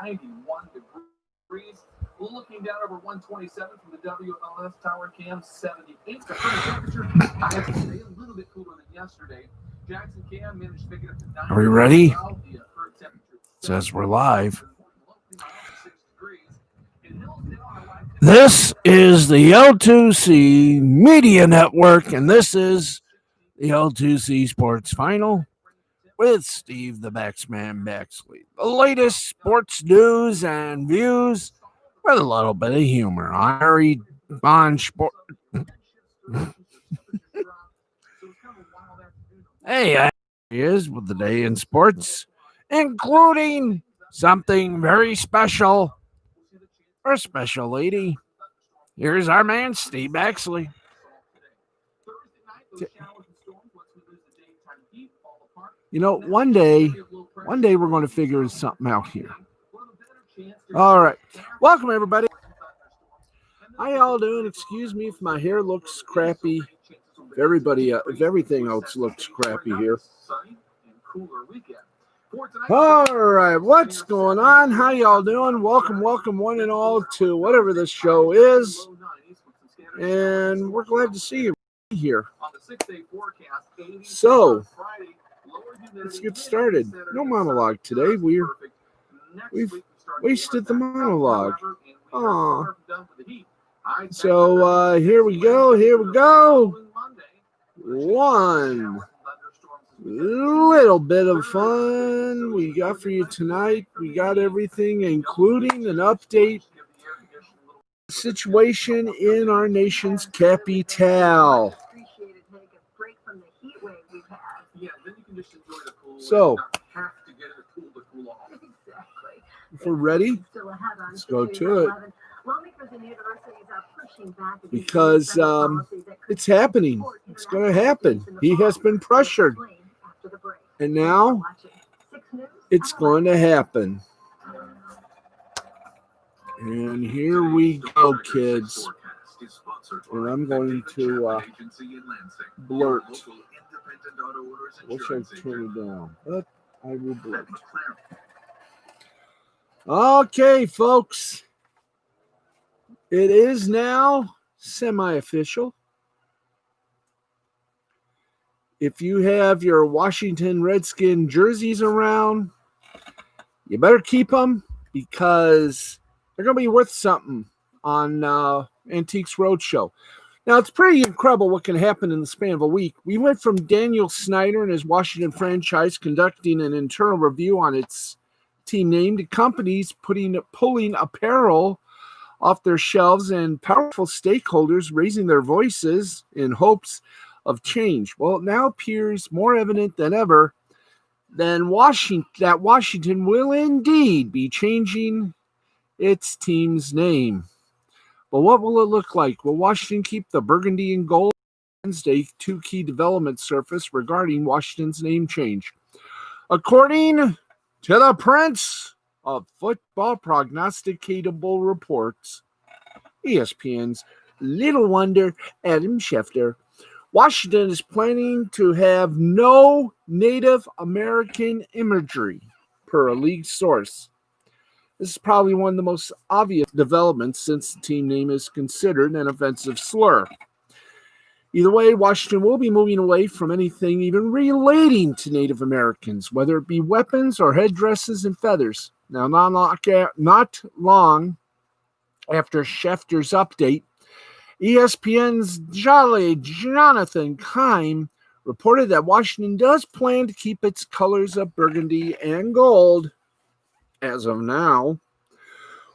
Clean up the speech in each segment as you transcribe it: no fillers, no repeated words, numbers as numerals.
91 degrees. Looking down over 127 from the WLS tower cam, 78. The current temperature, highest today, a little bit cooler than yesterday. Jackson cam managed to make it up to 9. Are we ready? Says we're live. This is the L2C Media Network, and this is the L2C Sports Final with Steve the Baxman Baxley. The latest sports news and views with a little bit of humor. On sport. Hey, he is with the day in sports, including something very special. Or a special lady. Here's our man, Steve Baxley. You know, one day we're going to figure something out here. All right. Welcome, everybody. How y'all doing? Excuse me if my hair looks crappy. If everything else looks crappy here. All right, what's going on? How y'all doing? Welcome, one and all, to whatever this show is. And we're glad to see you here. So, let's get started. No monologue today. We've wasted the monologue. Aw. So, here we go. One little bit of fun we got for you tonight. We got everything, including an update situation in our nation's capital. So, if we're ready, let's go to it. Because it's happening. It's going to happen. He has been pressured. And now it's going to happen. And here we go, kids. And I'm going to blurt. Wish I'd turn it down, but I will blurt. Okay, folks. It is now semi-official. If you have your Washington Redskin jerseys around, you better keep them because they're going to be worth something on Antiques Roadshow. Now, it's pretty incredible what can happen in the span of a week. We went from Daniel Snyder and his Washington franchise conducting an internal review on its team name to companies pulling apparel off their shelves and powerful stakeholders raising their voices in hopes of change. Well, it now appears more evident than ever that Washington will indeed be changing its team's name. But what will it look like? Will Washington keep the burgundy and gold? Wednesday, two key developments surfaced regarding Washington's name change. According to the Prince of Football Prognosticatable Reports, ESPN's Little Wonder, Adam Schefter, Washington is planning to have no Native American imagery, per a league source. This is probably one of the most obvious developments since the team name is considered an offensive slur. Either way, Washington will be moving away from anything even relating to Native Americans, whether it be weapons or headdresses and feathers. Now, not long after Schefter's update, ESPN's Jolly Jonathan Keim reported that Washington does plan to keep its colors of burgundy and gold as of now.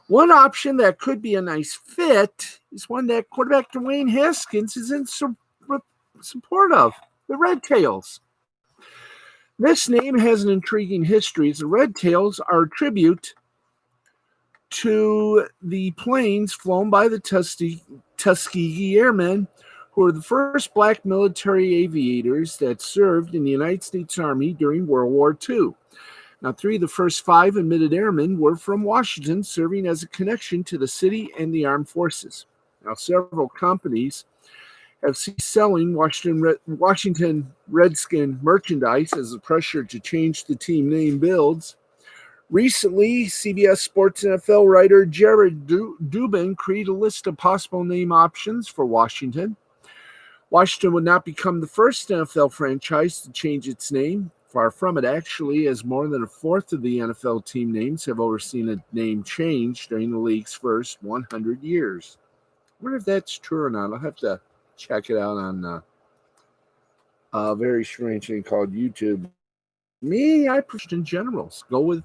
One option that could be a nice fit is one that quarterback Dwayne Haskins is in support of, the Red Tails. This name has an intriguing history, as the Red Tails are a tribute to the planes flown by the Tuskegee Airmen, who were the first black military aviators that served in the United States Army during World War II. Now, 3 of the first 5 admitted airmen were from Washington, serving as a connection to the city and the armed forces. Now, several companies have ceased selling Washington Redskin merchandise as the pressure to change the team name builds. Recently, CBS Sports NFL writer Jared Dubin created a list of possible name options for Washington. Washington would not become the first NFL franchise to change its name. Far from it, actually, as more than a fourth of the NFL team names have overseen a name change during the league's first 100 years. I wonder if that's true or not. I'll have to check it out on a very strange thing called YouTube. Me, I prefer in generals. Go with,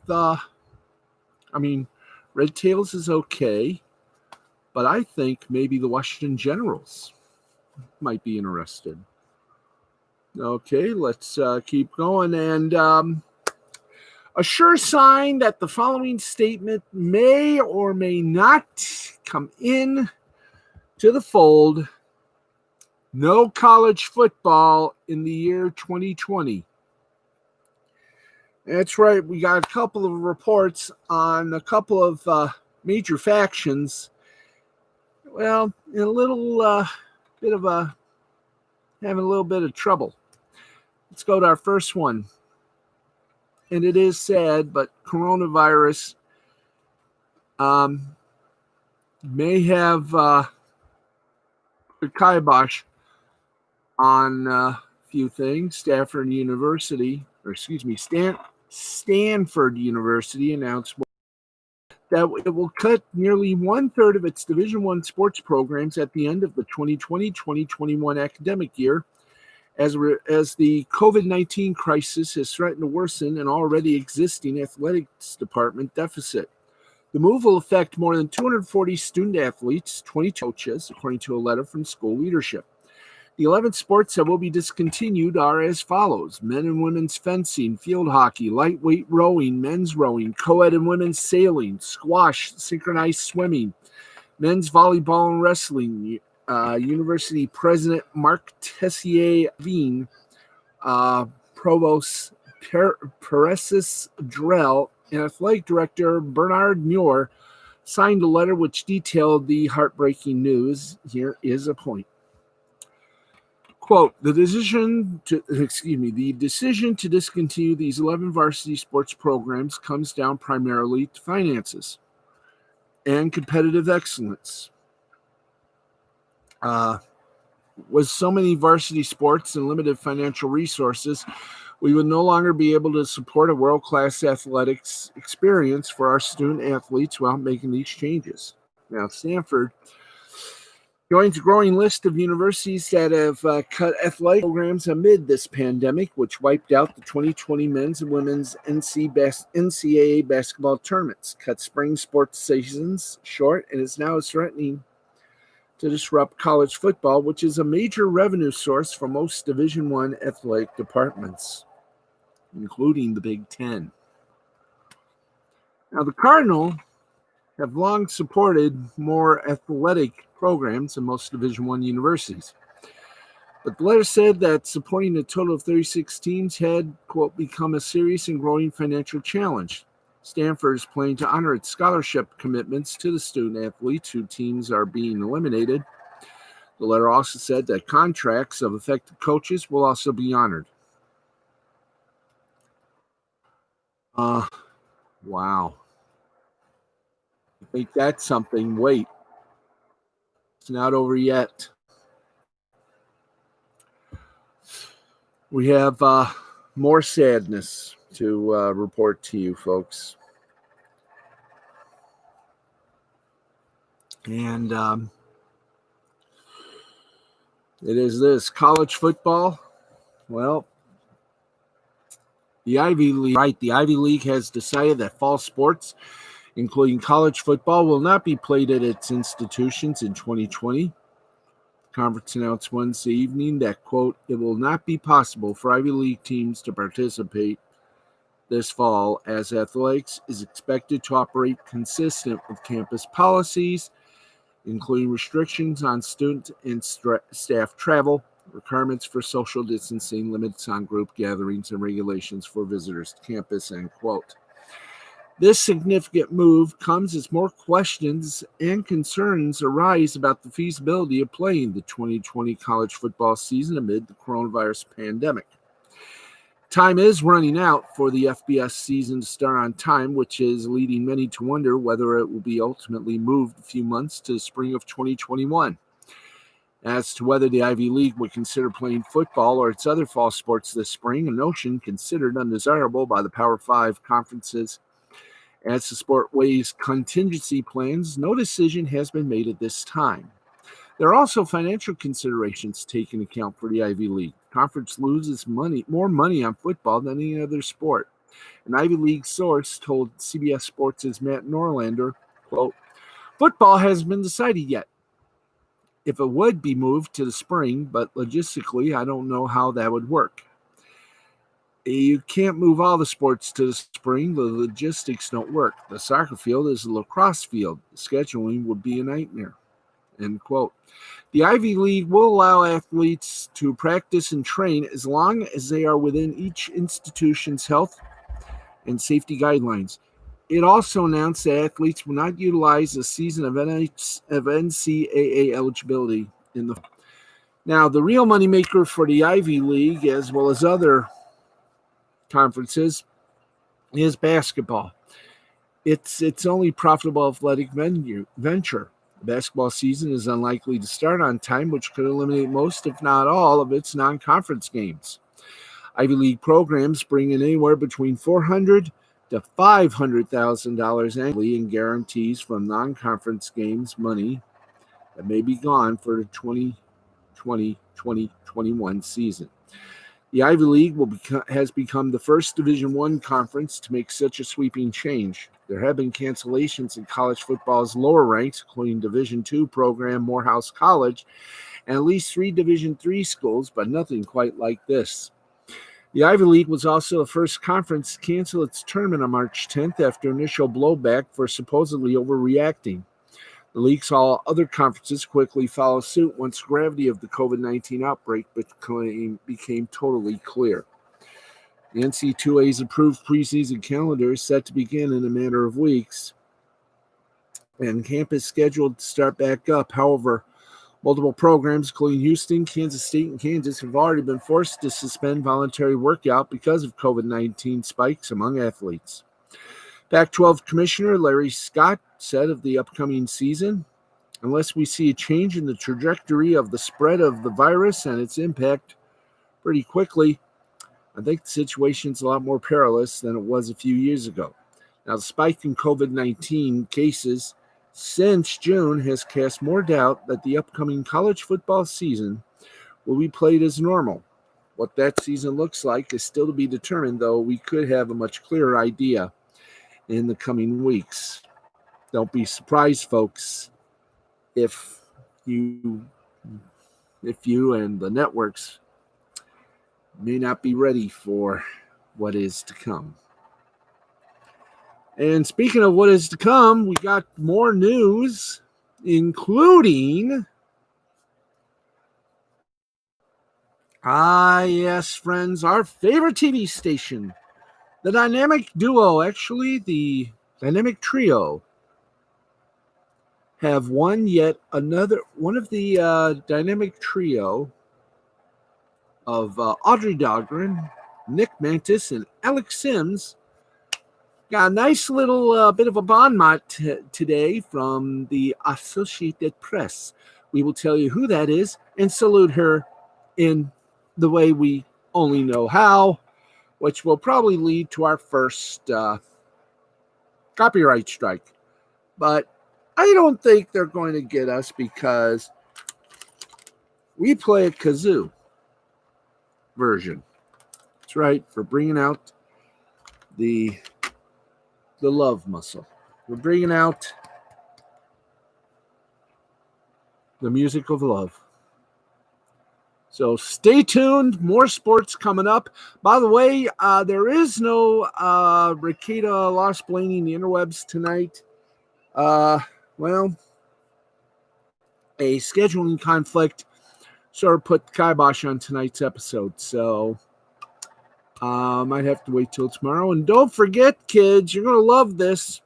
Red Tails is okay, but I think maybe the Washington Generals might be interested. Okay, let's keep going. And a sure sign that the following statement may or may not come in to the fold: no college football in the year 2020. That's right. We got a couple of reports on a couple of major factions. Well, in a little bit of having a little bit of trouble. Let's go to our first one. And it is sad, but coronavirus may have the kibosh on a few things. Stanford University announced that it will cut nearly 1/3 of its Division I sports programs at the end of the 2020-2021 academic year, as the COVID-19 crisis has threatened to worsen an already existing athletics department deficit. The move will affect more than 240 student athletes, 22 coaches, according to a letter from school leadership. The 11 sports that will be discontinued are as follows: men and women's fencing, field hockey, lightweight rowing, men's rowing, co-ed and women's sailing, squash, synchronized swimming, men's volleyball and wrestling. University President Mark Tessier-Veen, Provost Paresis Drell, and Athletic Director Bernard Muir signed a letter which detailed the heartbreaking news. Here is a point. Quote, the decision to discontinue these 11 varsity sports programs comes down primarily to finances and competitive excellence. With so many varsity sports and limited financial resources, we would no longer be able to support a world-class athletics experience for our student athletes while making these changes. Now, Stanford joins a growing list of universities that have cut athletic programs amid this pandemic, which wiped out the 2020 men's and women's NCAA basketball tournaments, cut spring sports seasons short, and is now threatening to disrupt college football, which is a major revenue source for most Division I athletic departments, including the Big Ten. Now, the Cardinals have long supported more athletic programs than most Division I universities. But the letter said that supporting a total of 36 teams had, quote, become a serious and growing financial challenge. Stanford is planning to honor its scholarship commitments to the student athletes whose teams are being eliminated. The letter also said that contracts of affected coaches will also be honored. Wow. I think that's something. Wait. It's not over yet. We have more sadness to report to you, folks. And it is this: college football. Well, the Ivy League has decided that fall sports, including college football, will not be played at its institutions in 2020. The conference announced Wednesday evening that, quote, it will not be possible for Ivy League teams to participate this fall, as athletics is expected to operate consistent with campus policies, including restrictions on student and staff travel, requirements for social distancing, limits on group gatherings, and regulations for visitors to campus, end quote. This significant move comes as more questions and concerns arise about the feasibility of playing the 2020 college football season amid the coronavirus pandemic. Time is running out for the FBS season to start on time, which is leading many to wonder whether it will be ultimately moved a few months to the spring of 2021. As to whether the Ivy League would consider playing football or its other fall sports this spring, a notion considered undesirable by the Power 5 conferences. As the sport weighs contingency plans, no decision has been made at this time. There are also financial considerations taken into account for the Ivy League. The conference loses more money on football than any other sport. An Ivy League source told CBS Sports' Matt Norlander, quote, "Football hasn't been decided yet. If it would be moved to the spring, but logistically, I don't know how that would work. You can't move all the sports to the spring. The logistics don't work. The soccer field is a lacrosse field. The scheduling would be a nightmare." End quote. The Ivy League will allow athletes to practice and train as long as they are within each institution's health and safety guidelines. It also announced that athletes will not utilize a season of NCAA eligibility in the. Now, the real moneymaker for the Ivy League, as well as other conferences, is basketball. It's only profitable athletic venture. The basketball season is unlikely to start on time, which could eliminate most, if not all, of its non-conference games. Ivy League programs bring in anywhere between $400,000 to $500,000 annually in guarantees from non-conference games money that may be gone for the 2020-2021 season. The Ivy League has become the first Division I conference to make such a sweeping change. There have been cancellations in college football's lower ranks, including Division II program Morehouse College, and at least 3 Division III schools, but nothing quite like this. The Ivy League was also the first conference to cancel its tournament on March 10th after initial blowback for supposedly overreacting. The league saw other conferences quickly follow suit once the gravity of the COVID-19 outbreak became totally clear. The NCAA's approved preseason calendar is set to begin in a matter of weeks, and camp is scheduled to start back up. However, multiple programs, including Houston, Kansas State, and Kansas, have already been forced to suspend voluntary workout because of COVID-19 spikes among athletes. Pac-12 Commissioner Larry Scott said of the upcoming season, "Unless we see a change in the trajectory of the spread of the virus and its impact pretty quickly, I think the situation's a lot more perilous than it was a few years ago." Now, the spike in COVID-19 cases since June has cast more doubt that the upcoming college football season will be played as normal. What that season looks like is still to be determined, though we could have a much clearer idea in the coming weeks. Don't be surprised, folks, if you and the networks may not be ready for what is to come. And speaking of what is to come, we got more news, including yes, friends, our favorite TV station, the Dynamic Duo, actually the Dynamic Trio, have won yet another one of the Dynamic Trio of Audrey Dahlgren, Nick Mantis, and Alex Sims. Got a nice little bit of a bon mot today from the Associated Press. We will tell you who that is and salute her in the way we only know how, which will probably lead to our first copyright strike. But I don't think they're going to get us because we play a kazoo version. That's right, for bringing out the love muscle. We're bringing out the music of love. So stay tuned. More sports coming up. By the way, there is no Rakita Lost Blaney in the interwebs tonight. Well, a scheduling conflict sort of put the kibosh on tonight's episode. So might have to wait till tomorrow. And don't forget, kids, you're going to love this.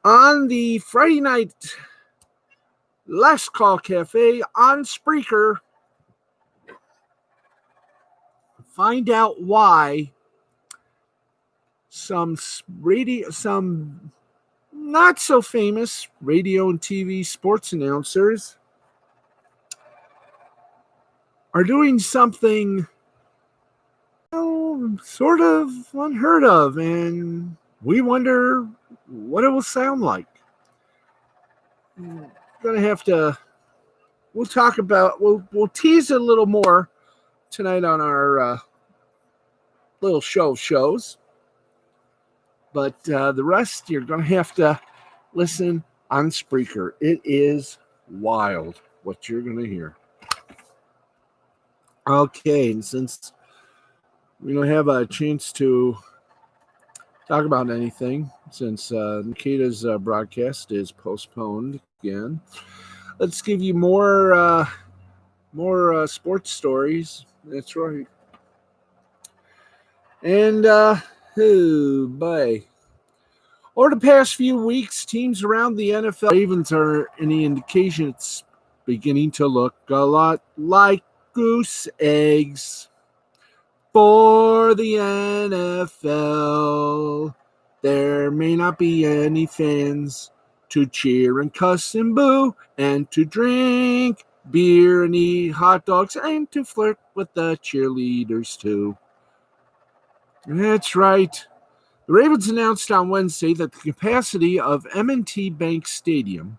On the Friday night Last Call Cafe on Spreaker, find out why some not so famous radio and TV sports announcers are doing something sort of unheard of, and we wonder what it will sound like. Gonna have to. We'll tease a little more tonight on our little show of shows, but the rest you're gonna have to listen on Spreaker. It is wild what you're gonna hear. Okay, and since we don't have a chance to talk about anything, since Nikita's broadcast is postponed again, let's give you more sports stories. That's right. And oh boy, over the past few weeks, teams around the NFL Ravens are any indication it's beginning to look a lot like goose eggs for the NFL. There may not be any fans to cheer and cuss and boo and to drink beer and eat hot dogs and to flirt with the cheerleaders too. That's right. The Ravens announced on Wednesday that the capacity of M&T Bank Stadium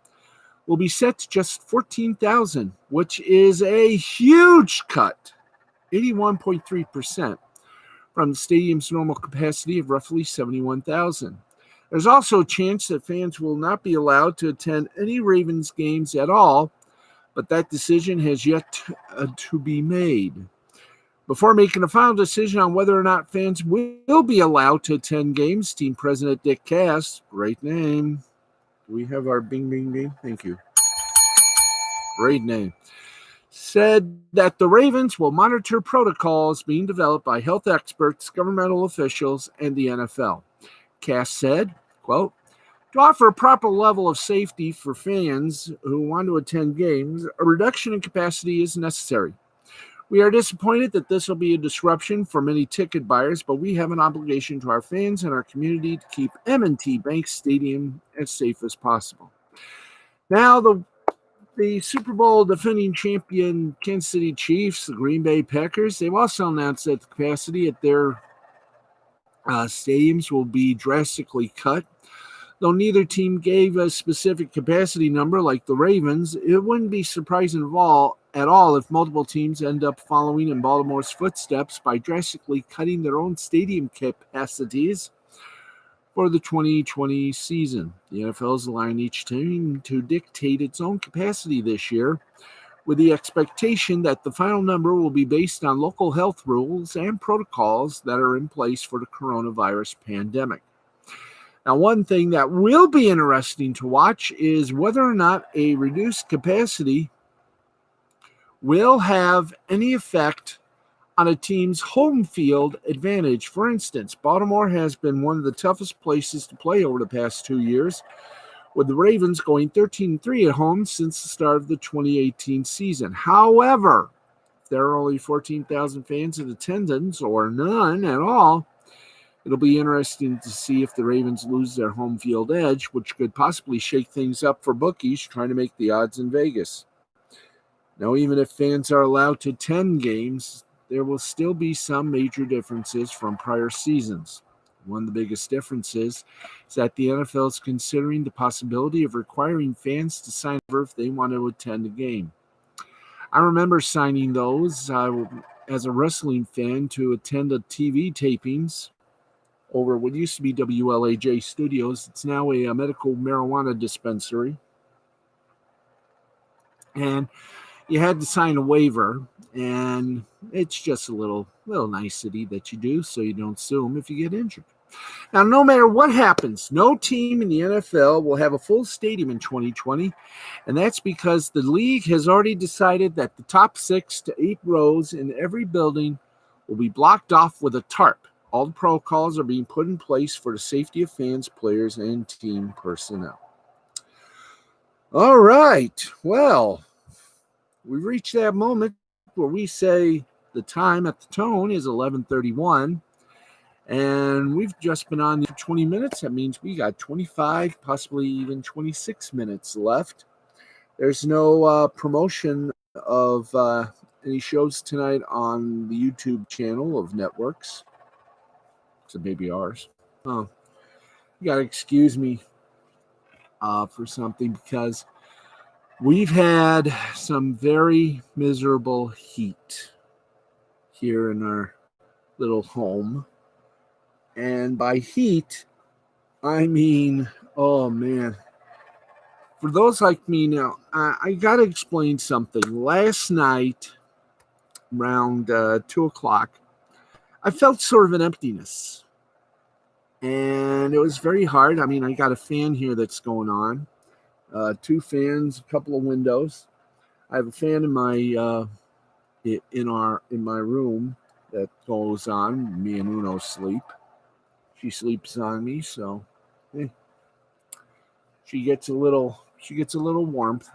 will be set to just 14,000, which is a huge cut, 81.3%, from the stadium's normal capacity of roughly 71,000. There's also a chance that fans will not be allowed to attend any Ravens games at all, but that decision has yet to be made. Before making a final decision on whether or not fans will be allowed to attend games, team president Dick Cass, great name. Do we have our bing, bing, bing? Thank you. Great name. Said that the Ravens will monitor protocols being developed by health experts, governmental officials, and the NFL. Cass said, quote, to offer a proper level of safety for fans who want to attend games, a reduction in capacity is necessary. We are disappointed that this will be a disruption for many ticket buyers, but we have an obligation to our fans and our community to keep M&T Bank Stadium as safe as possible. Now, the Super Bowl defending champion Kansas City Chiefs, the Green Bay Packers, they've also announced that the capacity at their stadiums will be drastically cut. Though neither team gave a specific capacity number like the Ravens, it wouldn't be surprising at all if multiple teams end up following in Baltimore's footsteps by drastically cutting their own stadium capacities for the 2020 season. The NFL is allowing each team to dictate its own capacity this year, with the expectation that the final number will be based on local health rules and protocols that are in place for the coronavirus pandemic. Now, one thing that will be interesting to watch is whether or not a reduced capacity will have any effect on a team's home field advantage. For instance, Baltimore has been one of the toughest places to play over the past 2 years, with the Ravens going 13-3 at home since the start of the 2018 season. However, if there are only 14,000 fans in attendance or none at all, it'll be interesting to see if the Ravens lose their home field edge, which could possibly shake things up for bookies trying to make the odds in Vegas. Now, even if fans are allowed to attend games, there will still be some major differences from prior seasons. One of the biggest differences is that the NFL is considering the possibility of requiring fans to sign up if they want to attend a game. I remember signing those as a wrestling fan to attend the TV tapings over what used to be WLAJ Studios. It's now a medical marijuana dispensary. And you had to sign a waiver, and it's just a little nicety that you do so you don't sue them if you get injured. Now, no matter what happens, no team in the NFL will have a full stadium in 2020, and that's because the league has already decided that the top 6 to 8 rows in every building will be blocked off with a tarp. All the protocols are being put in place for the safety of fans, players, and team personnel. All right, well, we've reached that moment where we say The time at the tone is 11:31, and we've just been on for 20 minutes. That means we got 25, possibly even 26 minutes left. There's no promotion of any shows tonight on the YouTube channel of networks, except maybe ours. Oh, you got to excuse me for something, because we've had some very miserable heat here in our little home. And by heat, I mean, oh man. For those like me now, I got to explain something. Last night, around 2 o'clock, I felt sort of an emptiness. And it was very hard. I mean, I got a fan here that's going on. 2 fans, a couple of windows. I have a fan in my in my room that goes on. Me and Uno sleep. She sleeps on me, so she gets a little warmth.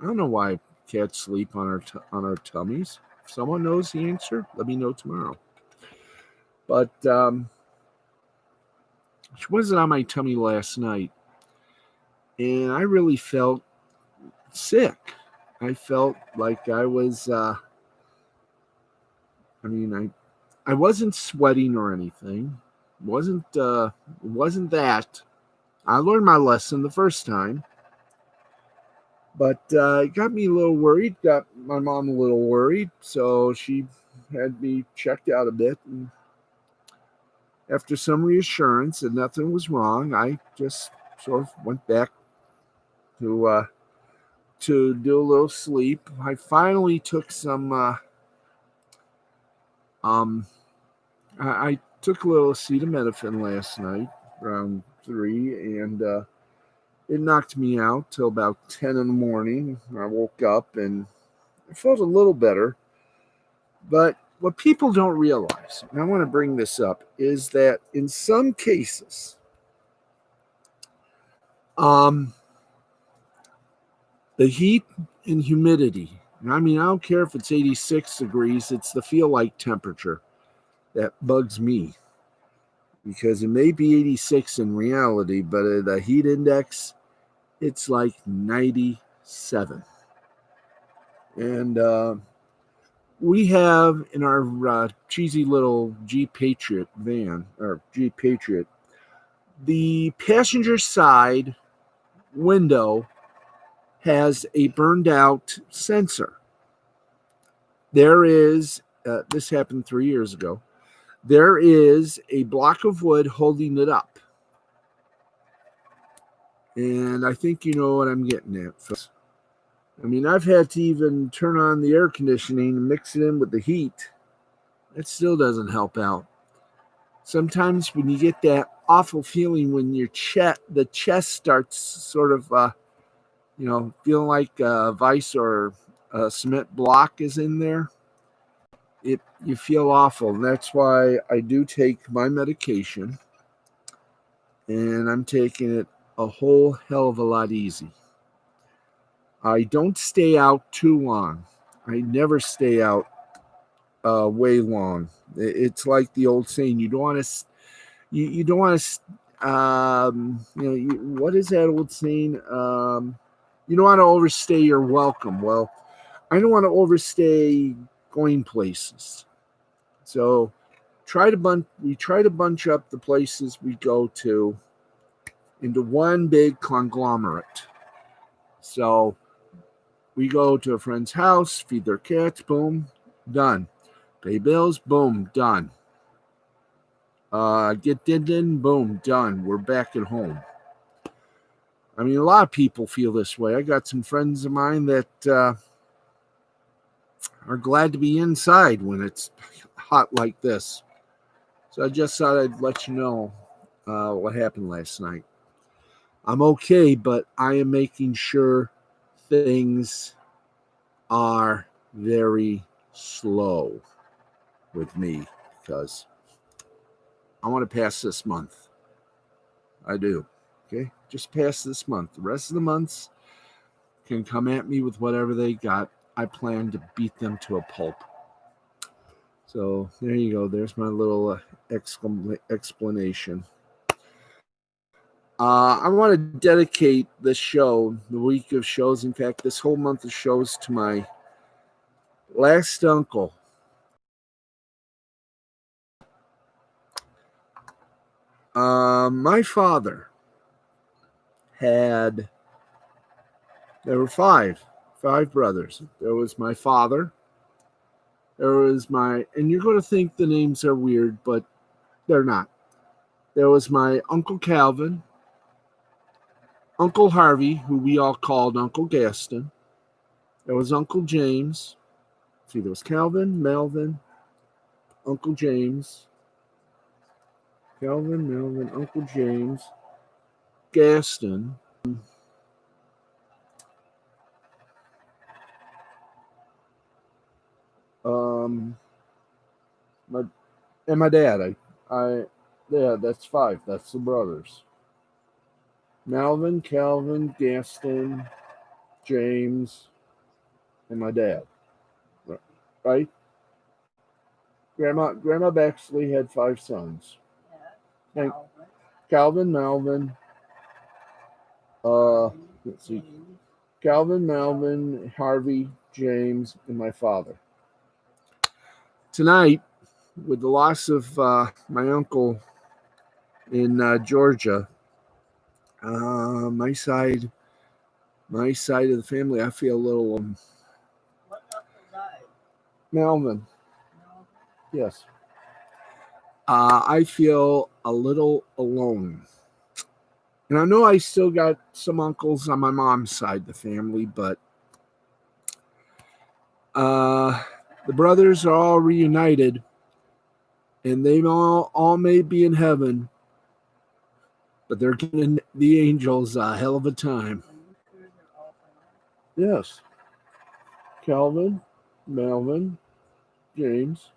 I don't know why cats sleep on our tummies. If someone knows the answer, let me know tomorrow. But she wasn't on my tummy last night, and I really felt sick. I felt like I was. I wasn't sweating or anything. Wasn't that. I learned my lesson the first time, but it got me a little worried. Got my mom a little worried, so she had me checked out a bit. And after some reassurance that nothing was wrong, I just sort of went back to do a little sleep. I finally took some. I took a little acetaminophen last night around 3, and it knocked me out till about 10 in the morning. I woke up and I felt a little better. But what people don't realize, and I want to bring this up, is that in some cases, the heat and humidity, and I mean, I don't care if it's 86 degrees, it's the feel like temperature that bugs me. Because it may be 86 in reality, but at the heat index, it's like 97. And we have in our cheesy little Jeep Patriot van, or Jeep Patriot, the passenger side window has a burned out sensor. There is, this happened 3 years ago, there is a block of wood holding it up. And I think you know what I'm getting at. I mean, I've had to even turn on the air conditioning and mix it in with the heat. It still doesn't help out. Sometimes when you get that awful feeling when the chest starts sort of, feeling like a vice or a cement block is in there, you feel awful. And that's why I do take my medication, and I'm taking it a whole hell of a lot easy. I don't stay out too long. I never stay out way long. It's like the old saying: you don't want to. You don't want to. What is that old saying? You don't want to overstay your welcome. Well, I don't want to overstay going places. So we try to bunch up the places we go to into one big conglomerate. So we go to a friend's house, feed their cats, boom, done. Pay bills, boom, done. Get in, boom, done. We're back at home. I mean, a lot of people feel this way. I got some friends of mine that are glad to be inside when it's hot like this. So I just thought I'd let you know what happened last night. I'm okay, but I am making sure things are very slow with me because I want to pass this month. I do. Okay? Just pass this month. The rest of the months can come at me with whatever they got. I plan to beat them to a pulp. So there you go. There's my little explanation. I want to dedicate this show, the week of shows, in fact, this whole month of shows, to my last uncle. My father there were five brothers. There was my father. There was and you're going to think the names are weird, but they're not. There was my Uncle Calvin, Uncle Harvey, who we all called Uncle Gaston. There was Uncle James. See, there was Calvin, Melvin, Uncle James, Calvin, Melvin, Uncle James, Gaston. My dad. Yeah, that's five. That's the brothers. Melvin, Calvin, Gaston, James, and my dad. Right? Grandma Bexley had five sons. And Calvin, Melvin, let's see. Calvin, Melvin, Harvey, James, and my father. Tonight, with the loss of my uncle in Georgia, my side of the family, I feel a little. What uncle died? Melvin. Yes. I feel a little alone. And I know I still got some uncles on my mom's side of the family, but the brothers are all reunited, and they all may be in heaven, but they're giving the angels a hell of a time. Yes. Calvin, Melvin, James.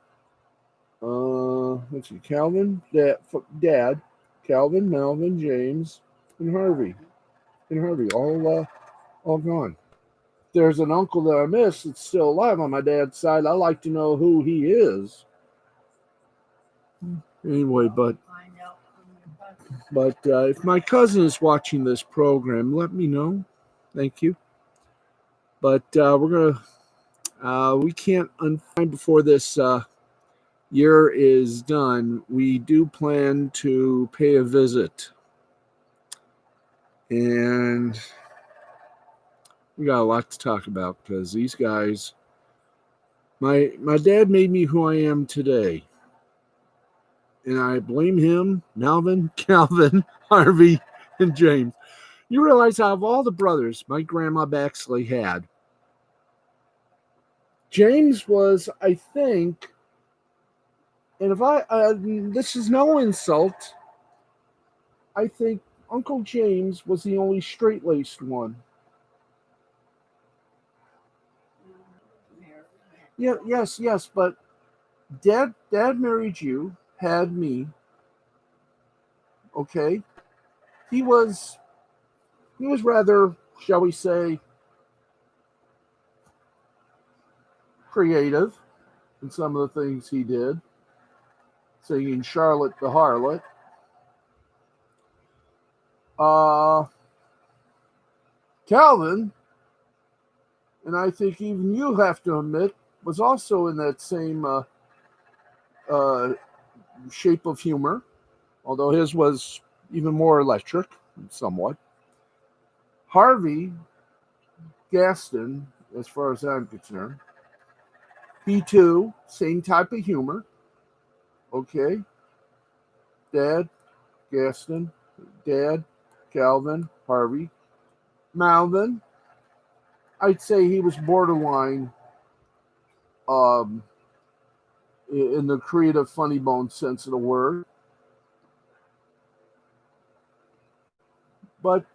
Let's see. Calvin, Dad, Calvin, Melvin, James, and Harvey. All gone. There's an uncle that I miss that's still alive on my dad's side. I like to know who he is. Anyway, but if my cousin is watching this program, let me know. Thank you. But we can't unfind before this year is done. We do plan to pay a visit, and we got a lot to talk about because these guys, my dad made me who I am today. And I blame him, Melvin, Calvin, Harvey, and James. You realize out of all the brothers my grandma Baxley had, James was, I think, and if this is no insult, I think Uncle James was the only straight-laced one. Yeah, yes, but Dad married you, had me. Okay, he was rather, shall we say, creative in some of the things he did, singing Charlotte the Harlot. Calvin, and I think even you have to admit, was also in that same shape of humor, although his was even more electric, somewhat. Harvey Gaston, as far as I'm concerned, he too, same type of humor. Okay. Dad, Gaston, Dad, Calvin, Harvey. Melvin, I'd say he was borderline in the creative funny bone sense of the word. But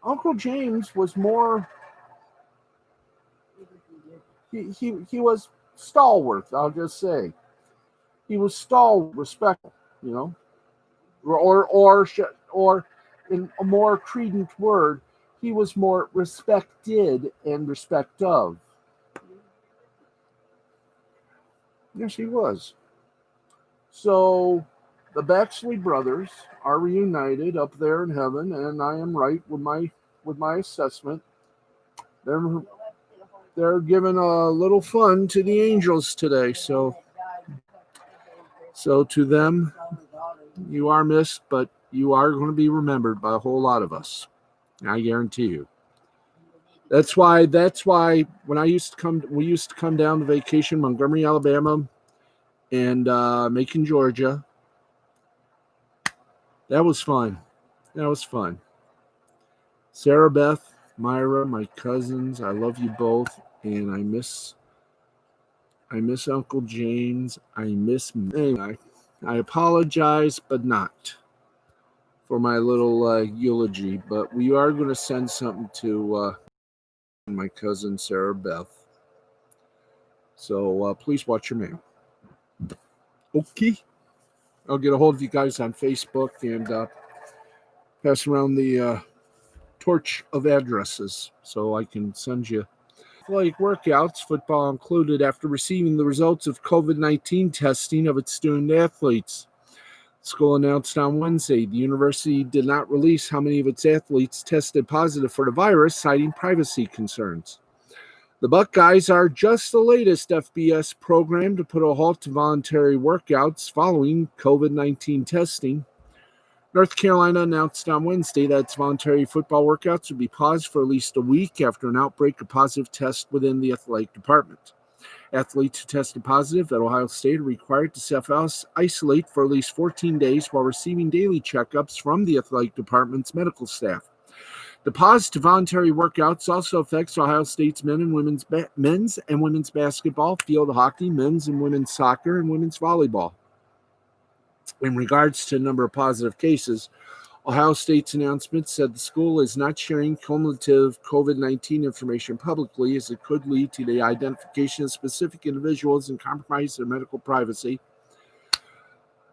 Uncle James was more, he was stalwart, I'll just say. He was stalwart, respectful, you know, or in a more credent word, he was more respected and respect of. Yes, he was. So the Baxley brothers are reunited up there in heaven, and I am right with my assessment. They're giving a little fun to the angels today. So to them, you are missed, but you are going to be remembered by a whole lot of us. I guarantee you. That's why when we used to come down to vacation, Montgomery, Alabama, and Macon, Georgia. That was fun. Sarah Beth, Myra, my cousins, I love you both, and I miss Uncle James. I miss. I apologize, but not for my little eulogy. But we are going to send something to my cousin Sarah Beth. So please watch your mail. Okay. I'll get a hold of you guys on Facebook and pass around the torch of addresses so I can send you athletic workouts, football included, after receiving the results of COVID-19 testing of its student athletes. The school announced on Wednesday the university did not release how many of its athletes tested positive for the virus, citing privacy concerns. The Buckeyes are just the latest FBS program to put a halt to voluntary workouts following COVID-19 testing. North Carolina announced on Wednesday that its voluntary football workouts would be paused for at least a week after an outbreak of positive tests within the athletic department. Athletes who tested positive at Ohio State are required to self-isolate for at least 14 days while receiving daily checkups from the athletic department's medical staff. The pause to voluntary workouts also affects Ohio State's men's and women's basketball, field hockey, men's and women's soccer, and women's volleyball. In regards to the number of positive cases, Ohio State's announcement said the school is not sharing cumulative COVID-19 information publicly, as it could lead to the identification of specific individuals and compromise their medical privacy.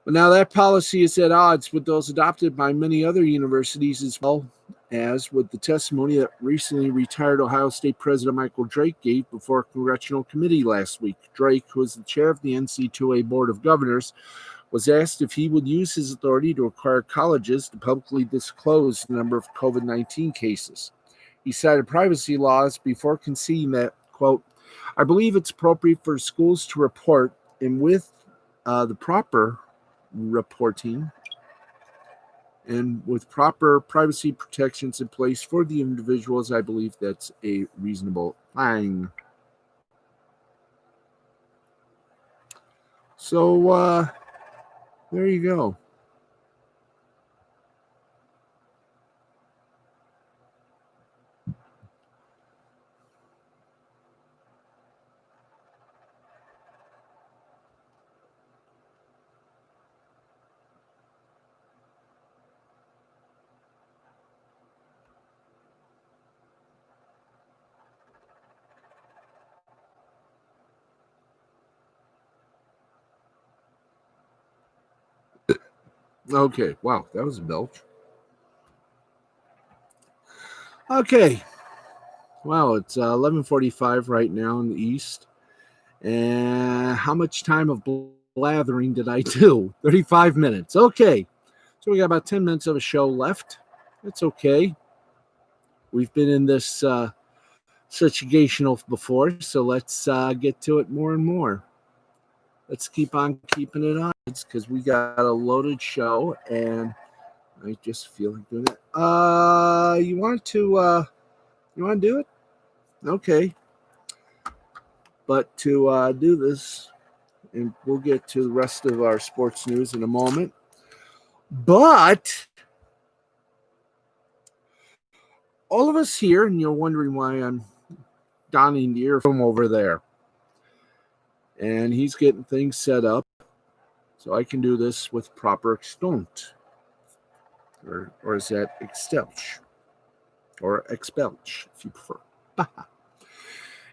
But now that policy is at odds with those adopted by many other universities, as well as with the testimony that recently retired Ohio State President Michael Drake gave before a congressional committee last week. Drake, who is the chair of the NC2A Board of Governors, was asked if he would use his authority to require colleges to publicly disclose the number of COVID-19 cases. He cited privacy laws before conceding that, quote, "I believe it's appropriate for schools to report, and with the proper reporting and with proper privacy protections in place for the individuals, I believe that's a reasonable thing." So, there you go. Okay, wow, that was a belch. Okay, well, it's 11:45 right now in the East. And how much time of blathering did I do? 35 minutes. Okay, so we got about 10 minutes of a show left. That's okay. We've been in this situational before, so let's get to it more and more. Let's keep on keeping it on, because we got a loaded show, and I just feel like doing it. You want to do it? Okay. But to do this, and we'll get to the rest of our sports news in a moment. But all of us here, and you're wondering why I'm donning the earphone over there. And he's getting things set up so I can do this with proper extent. Or is that extelch? Or expelch, if you prefer.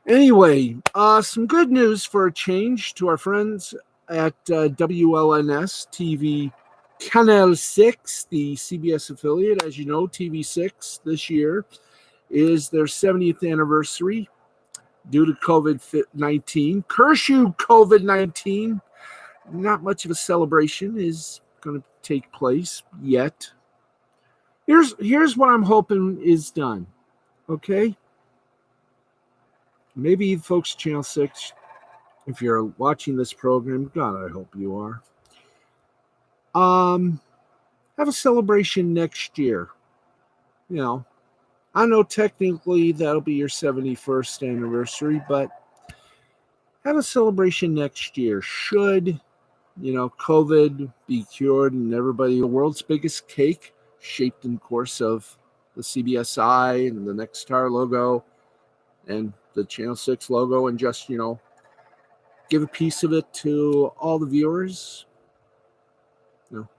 Anyway, some good news for a change to our friends at WLNS TV Canal 6, the CBS affiliate. As you know, TV6 this year is their 70th anniversary due to COVID-19. Curse you, COVID-19. not much of a celebration is going to take place yet. Here's what I'm hoping is done. Okay? Maybe folks, Channel 6, if you're watching this program, God, I hope you are. Have a celebration next year. You know, I know technically that'll be your 71st anniversary, but have a celebration next year. Should, COVID be cured and everybody, the world's biggest cake, shaped in course of the CBSI and the Next Star logo and the Channel 6 logo, and just, give a piece of it to all the viewers.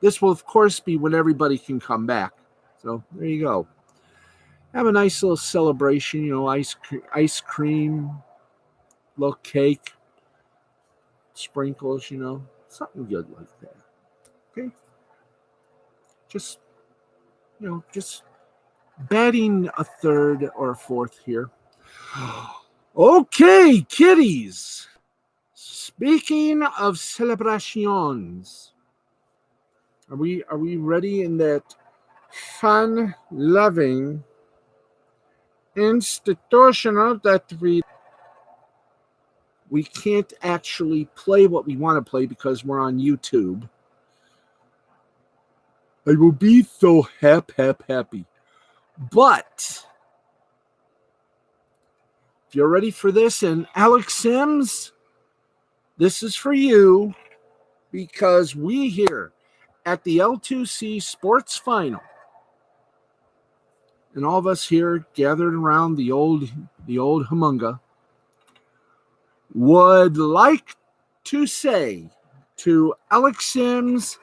This will, of course, be when everybody can come back. So there you go. Have a nice little celebration, ice cream, little cake, sprinkles, something good like that. Okay? Just batting a third or a fourth here. Okay, kiddies. Speaking of celebrations, are we ready in that fun-loving institutional that we can't actually play what we want to play because we're on YouTube? I will be so happy. But if you're ready for this, and Alex Sims, this is for you, because we here at the L2C Sports Final, and all of us here gathered around the old humunga, would like to say to Alex Sims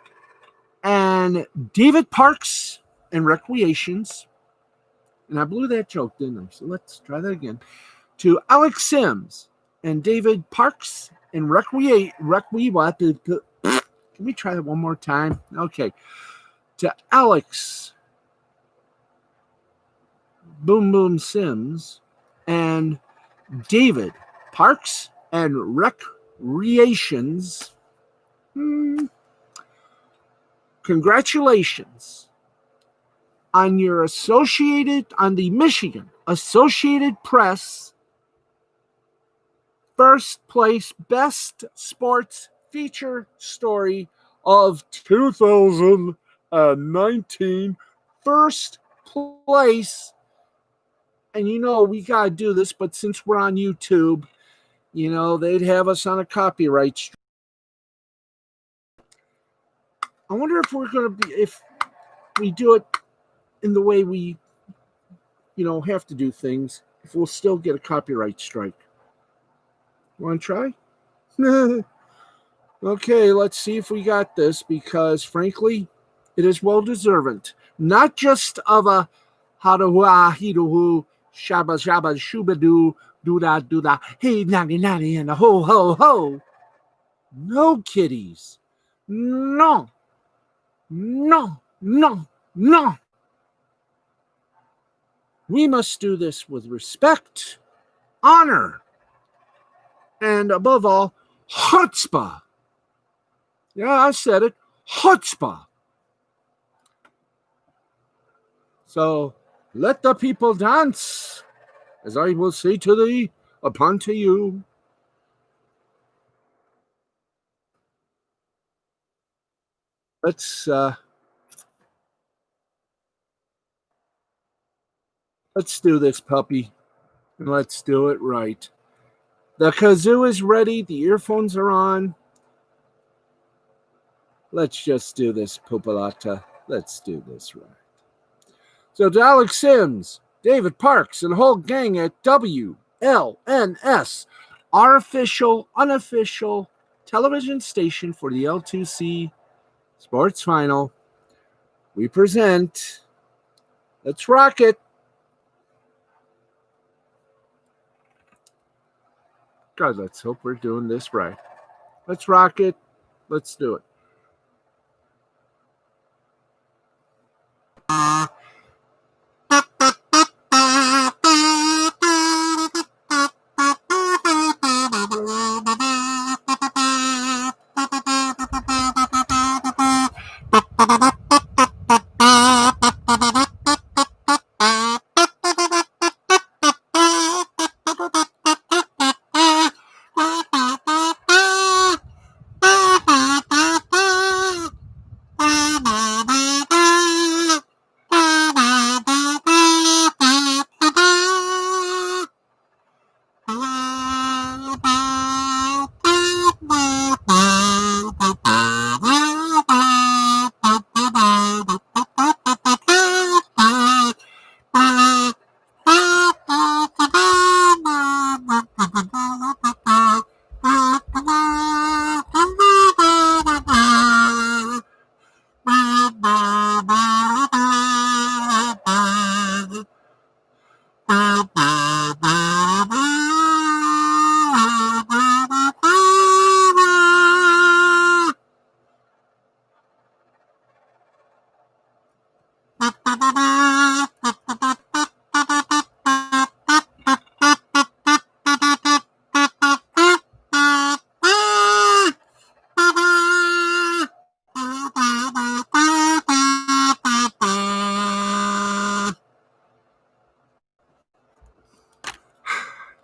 and David Parks and Recreations, and I blew that joke, didn't I? So let's try that again. To Alex Sims and David Parks and what? Can we try that one more time? Okay. To Alex Boom Boom Sims and David Parks and Recreations, congratulations on the Michigan Associated Press first place best sports feature story of 2019. First place. And we got to do this, but since we're on YouTube, they'd have us on a copyright strike. I wonder if if we do it in the way we, have to do things, if we'll still get a copyright strike. Want to try? Okay, let's see if we got this, because frankly, it is well deserved. Not just of a ha-da-hua, he-do-hoo, shabba-shabba, shooba-doo, do-da, hey, nani, and a ho-ho-ho. No, kiddies. No. We must do this with respect, honor, and above all, chutzpah. Yeah, I said it. Chutzpah. So let the people dance, as I will say to thee, upon to you. Let's do this, puppy, and let's do it right. The kazoo is ready. The earphones are on. Let's just do this, Popolata. Let's do this right. So to Alex Sims, David Parks, and the whole gang at WLNS, our official, unofficial television station for the L2C Sports Final, we present, let's rock it. God, let's hope we're doing this right. Let's rock it. Let's do it.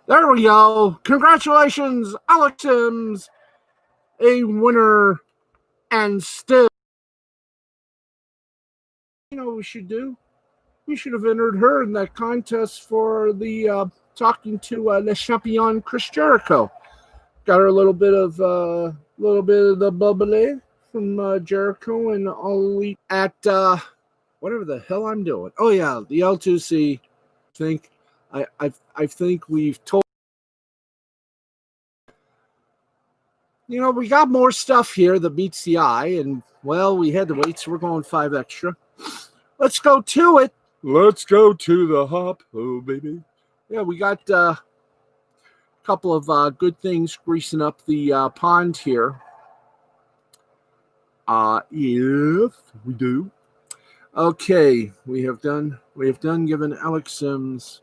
There we go. Congratulations, Alex Sims, a winner, and still. You know what we should do? We should have entered her in that contest for the talking to Le Champion Chris Jericho. Got her a little bit of the bubbly from Jericho and All Elite at whatever the hell I'm doing. Oh yeah, the L2C. I think we've told. You know, we got more stuff here that meets the eye, and well, we had to wait, so we're going 5 extra. Let's go to it. Let's go to the hop, oh baby. Yeah, we got a couple of good things greasing up the pond here. If we do. Okay, we have done given Alex Sims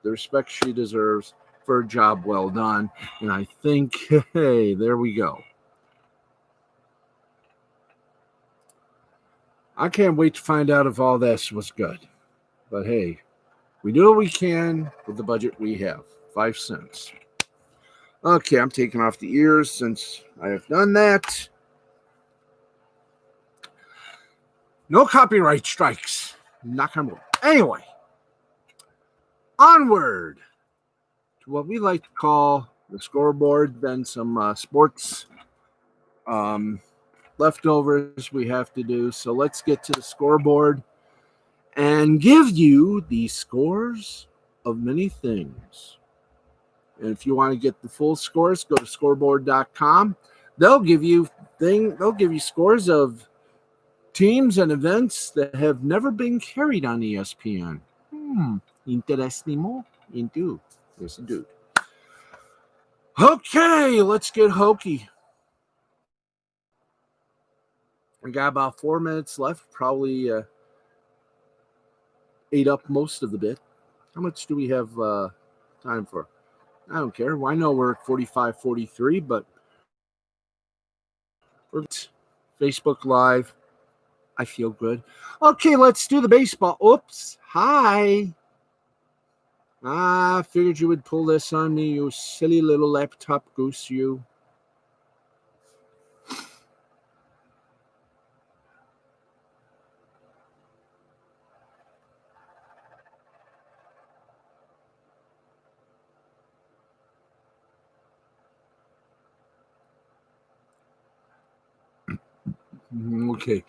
the respect she deserves for a job well done. And I think, hey, there we go. I can't wait to find out if all this was good. But hey, we do what we can with the budget we have. 5 cents. Okay, I'm taking off the ears since I have done that. No copyright strikes. Knock on wood. Anyway, onward to what we like to call the scoreboard. Then some sports leftovers we have to do. So let's get to the scoreboard and give you the scores of many things. And if you want to get the full scores, go to scoreboard.com. They'll give you scores of teams and events that have never been carried on ESPN. Interesting. Indeed. Yes, indeed. Okay, let's get hokey. We got about 4 minutes left. Probably ate up most of the bit. How much do we have time for? I don't care. Well, I know we're at 45, 43, but we're Facebook Live. I feel good. Okay, let's do the baseball. Oops. Hi. I figured you would pull this on me, you silly little laptop goose, you. Okay,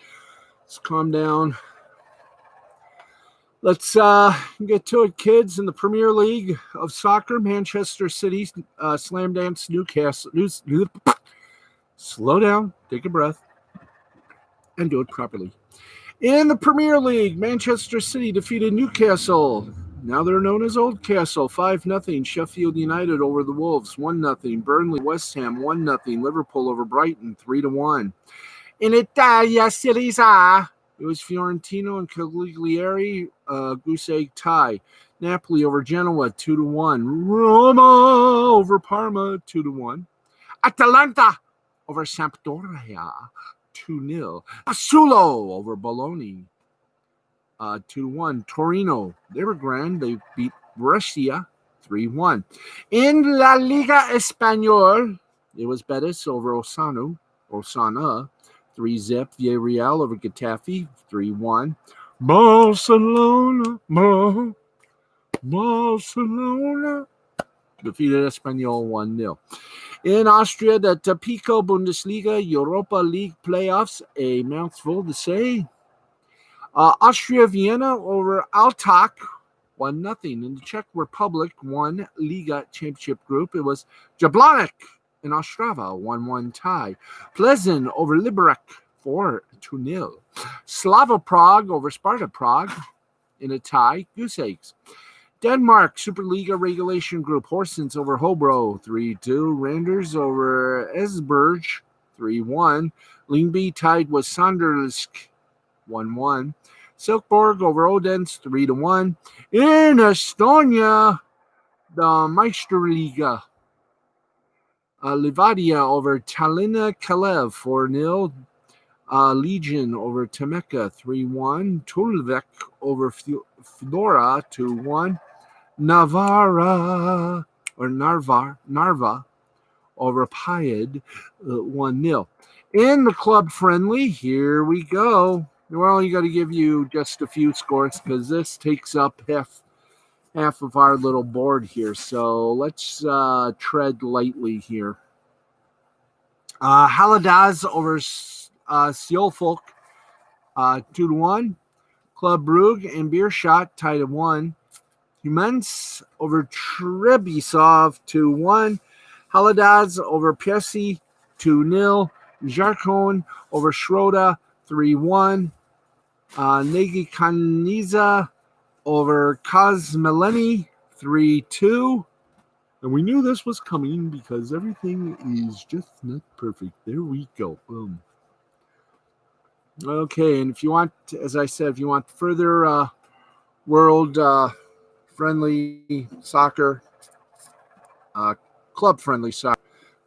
let's calm down. Let's get to it, kids. In the Premier League of Soccer, Manchester City slam dance Newcastle. Slow down, take a breath, and do it properly. In the Premier League, Manchester City defeated Newcastle. Now they're known as Oldcastle. 5-0. Sheffield United over the Wolves. 1-0. Burnley, West Ham. 1-0. Liverpool over Brighton. 3-1. In Italia, Serie A, it was Fiorentino and Cagliari, goose egg tie. Napoli over Genoa, 2-1. Roma over Parma, 2-1. Atalanta over Sampdoria, 2-0. Sassuolo over Bologna, 2-1. Torino, they were grand. They beat Brescia, 3-1. In La Liga Español, it was Betis over Osasuna, 3-0. Villarreal over Getafe, 3-1. Barcelona defeated Espanyol 1-0. In Austria, the Pico Bundesliga Europa League playoffs, a mouthful to say. Austria Vienna over Altak, 1-0. In the Czech Republic, 1 Liga Championship group, it was Jablonec in Ostrava, 1-1 tie. Plzeň over Liberec, 4-0. Slava Prague over Sparta Prague in a tie, goose eggs. Denmark Superliga Regulation Group. Horsens over Hobro 3-2. Randers over Esbjerg 3-1. Lyngby tied with Sandersk 1-1. Silkeborg over Odense 3-1. In Estonia, the Meisterliga. Livadia over Tallinna Kalev 4-0. Legion over Temeka 3-1. Tulvik over Flora 2-1. Narva over Pied 1-0. In the club friendly, here we go. We're only going to give you just a few scores because this takes up half of our little board here. So let's tread lightly here. Haladaz over Sjolfolk 2-1. Club Brugge and Beerschot tied at 1. Humans over Trebisov 2-1. Haladaz over Piesi 2-0. Jarkon over Schroda 3-1. Negi Kaniza over Kazmeleni 3-2. And we knew this was coming because everything is just not perfect. There we go. Boom. Okay, and if you want, as I said, if you want further world friendly soccer, club friendly soccer,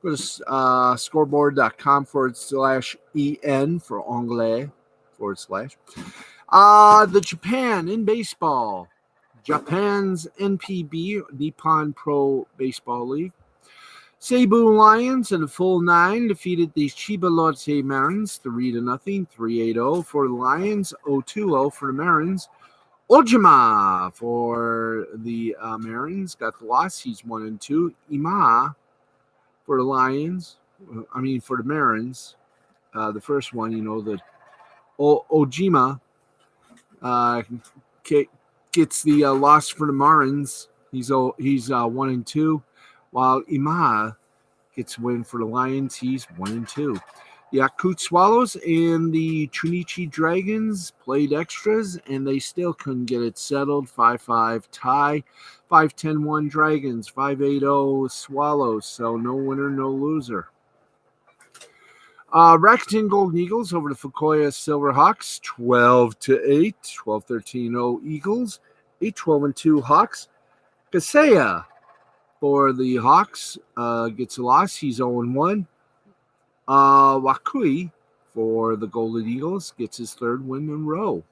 go to scoreboard.com/EN for Anglais / the Japan in baseball. Japan's NPB, Nippon Pro Baseball League. Seibu Lions in a full 9 defeated the Chiba Lotte Marins 3-0, 3-8-0 for the Lions, 0-2-0 for the Marins. Ojima for the Marins got the loss. He's 1-2. Ima for the Lions, for the Marins. The first one, the Ojima gets the loss for the Marins. He's 1-2, while Ima gets a win for the Lions. He's 1-2. The Yakut Swallows and the Chunichi Dragons played extras, and they still couldn't get it settled. 5-5 tie. 5-10-1 Dragons. 5-8-0 Swallows. So no winner, no loser. Rakuten Golden Eagles over the Fukuoka Silverhawks, 12-8. 12-13-0 Eagles. 8-12-2 Hawks. Kaseya for the Hawks gets a loss. He's 0-1. Wakui for the Golden Eagles gets his third win in a row.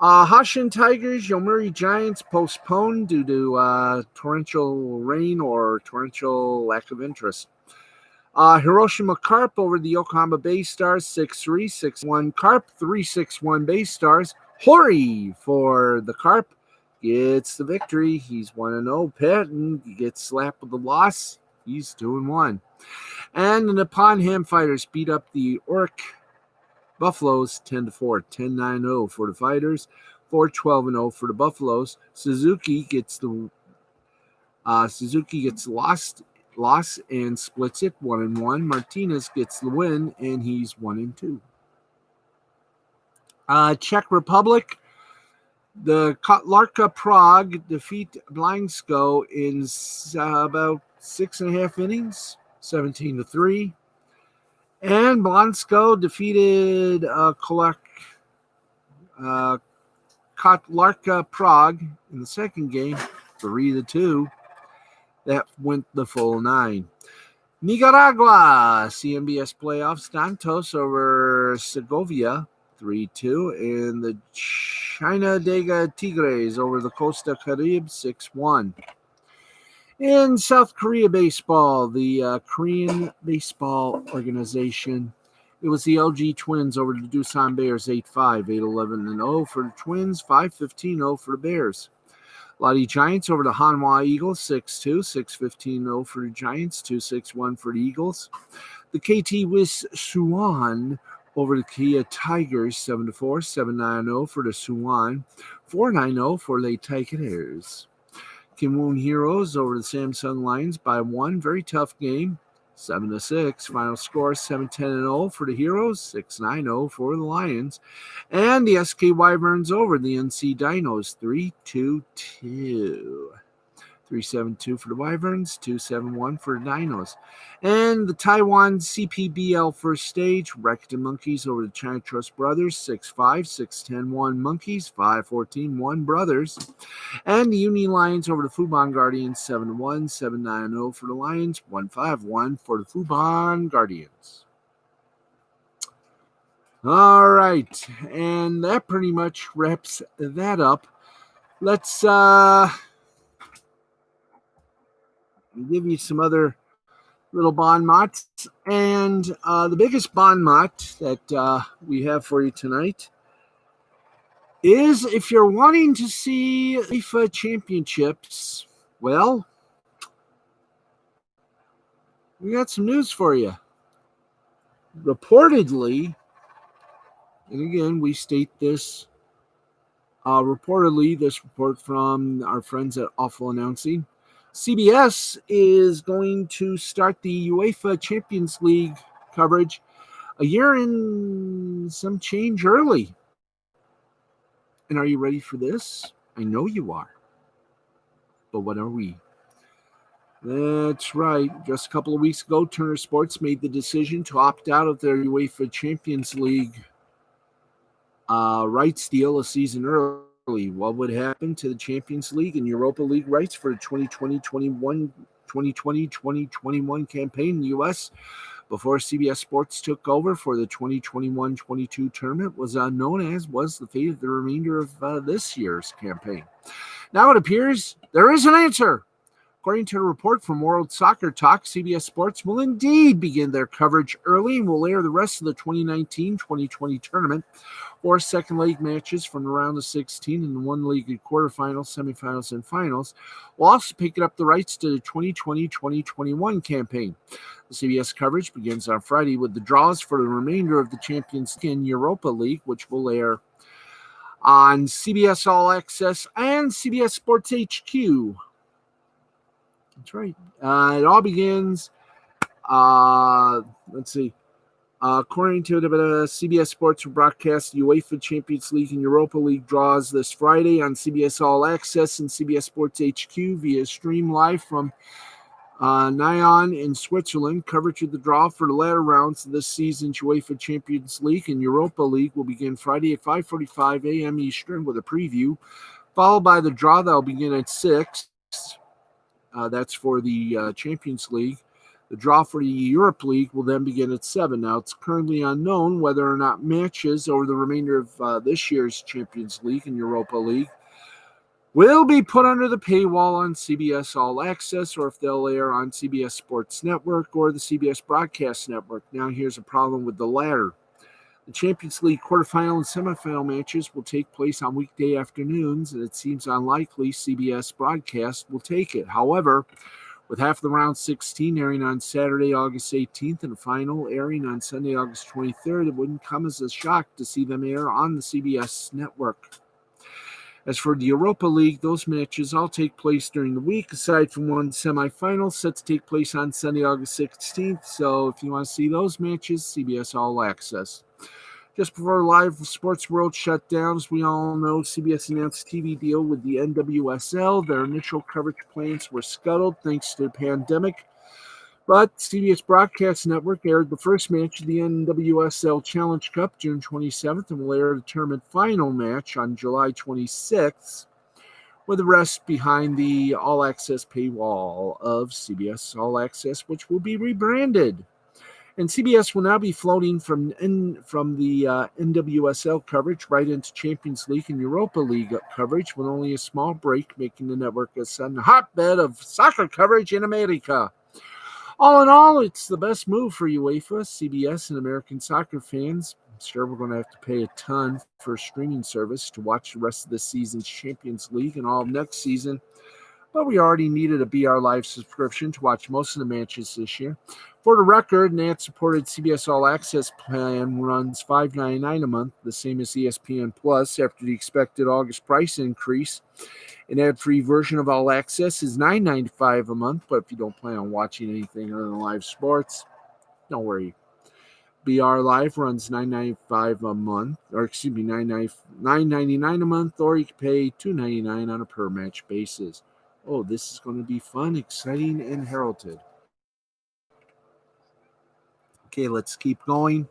Hashin Tigers, Yomiuri Giants postponed due to torrential rain or torrential lack of interest. Hiroshima Carp over the Yokohama Bay Stars 6-3, 6-1 Carp, 3-6-1 Bay Stars. Hori for the Carp gets the victory. He's 1-0. Patton gets slapped with the loss. He's 2-1. And the Nippon Ham Fighters beat up the Oric Buffaloes 10-4, 10-9-0 for the Fighters, 4-12-0 for the Buffaloes. Suzuki gets loss and splits it 1-1. Martinez gets the win and he's 1-2. Czech Republic, the Kotlarka Prague defeat Blansko in about 6.5 innings. 17-3. And Blansko defeated Kotlarka Prague in the second game, 3-2. That went the full 9. Nicaragua, CMBS playoffs, Santos over Segovia, 3-2. And the Chinadega Tigres over the Costa Caribe, 6-1. In South Korea baseball, the Korean Baseball Organization, it was the LG Twins over the Doosan Bears 8-5, 8-11-0 for the Twins, 5-15-0 for the Bears. Lottie Giants over the Hanwha Eagles 6-2, 6-15-0 for the Giants, 2-6-1 for the Eagles. The KT Wiz Suwon over the Kia Tigers 7-4, 7-9-0 for the Suwon, 4-9-0 for the Tigers. Kimwoon Heroes over the Samsung Lions by 1. Very tough game. 7-6. Final score 7-10-0 for the Heroes, 6-9-0 for the Lions. And the SK Wyverns over the NC Dinos 3-2. 3-7-2 for the Wyverns, 2-7-1 for the Dinos. And the Taiwan CPBL first stage, Rakuten Monkeys over the China Trust Brothers, 6-5, 6-10-1 Monkeys, 5-14-1 Brothers. And the Union Lions over the Fubon Guardians, 7-1, 7-9-0 for the Lions, 1-5-1 for the Fubon Guardians. All right, and that pretty much wraps that up. Let's give you some other little bon mots. And the biggest bon mot that we have for you tonight is if you're wanting to see FIFA championships, well, we got some news for you. Reportedly, and again, we state this, reportedly, this report from our friends at Awful Announcing, CBS is going to start the UEFA Champions League coverage a year and some change early. And are you ready for this? I know you are. But what are we? That's right. Just a couple of weeks ago, Turner Sports made the decision to opt out of their UEFA Champions League rights deal a season early. What would happen to the Champions League and Europa League rights for the 2020-2021 campaign in the U.S. before CBS Sports took over for the 2021-22 tournament was unknown, as was the fate of the remainder of this year's campaign. Now it appears there is an answer. According to a report from World Soccer Talk, CBS Sports will indeed begin their coverage early and will air the rest of the 2019-2020 tournament, or second leg matches from the round of 16 and the one league quarterfinals, semifinals, and finals. We'll also pick up the rights to the 2020-2021 campaign. The CBS coverage begins on Friday with the draws for the remainder of the Champions League and Europa League, which will air on CBS All Access and CBS Sports HQ. That's right. It all begins, let's see. According to the CBS Sports, will broadcast UEFA Champions League and Europa League draws this Friday on CBS All Access and CBS Sports HQ via stream live from Nyon in Switzerland. Coverage of the draw for the latter rounds of this season's UEFA Champions League and Europa League will begin Friday at 5:45 a.m. Eastern with a preview, followed by the draw that will begin at 6. That's for the Champions League. The draw for the Europe League will then begin at 7. Now, it's currently unknown whether or not matches over the remainder of this year's Champions League and Europa League will be put under the paywall on CBS All Access, or if they'll air on CBS Sports Network or the CBS Broadcast Network. Now, here's a problem with the latter. The Champions League quarterfinal and semifinal matches will take place on weekday afternoons, and it seems unlikely CBS Broadcast will take it. However, with half the round 16 airing on Saturday, August 18th, and the final airing on Sunday, August 23rd, it wouldn't come as a shock to see them air on the CBS network. As for the Europa League, those matches all take place during the week, aside from one semifinal set to take place on Sunday, August 16th. So if you want to see those matches, CBS All Access. Just before live sports world shut down, as we all know, CBS announced a TV deal with the NWSL. Their initial coverage plans were scuttled thanks to the pandemic, but CBS Broadcast Network aired the first match of the NWSL Challenge Cup June 27th and will air the tournament final match on July 26th, with the rest behind the All Access paywall of CBS All Access, which will be rebranded. And CBS will now be floating from the NWSL coverage right into Champions League and Europa League coverage, with only a small break, making the network a sudden hotbed of soccer coverage in America. All in all, it's the best move for UEFA, CBS, and American soccer fans. I'm sure we're going to have to pay a ton for a streaming service to watch the rest of this season's Champions League and all of next season. but we already needed a BR Live subscription to watch most of the matches this year. For the record, an ad-supported CBS All Access plan runs $5.99 a month, the same as ESPN Plus, after the expected August price increase. An ad-free version of All Access is $9.95 a month, but if you don't plan on watching anything other than live sports, don't worry. BR Live runs $9.95 a month, or excuse me, $9.99 a month, or you can pay $2.99 on a per match basis. Oh, this is going to be fun, exciting, and heralded. Okay, let's keep going.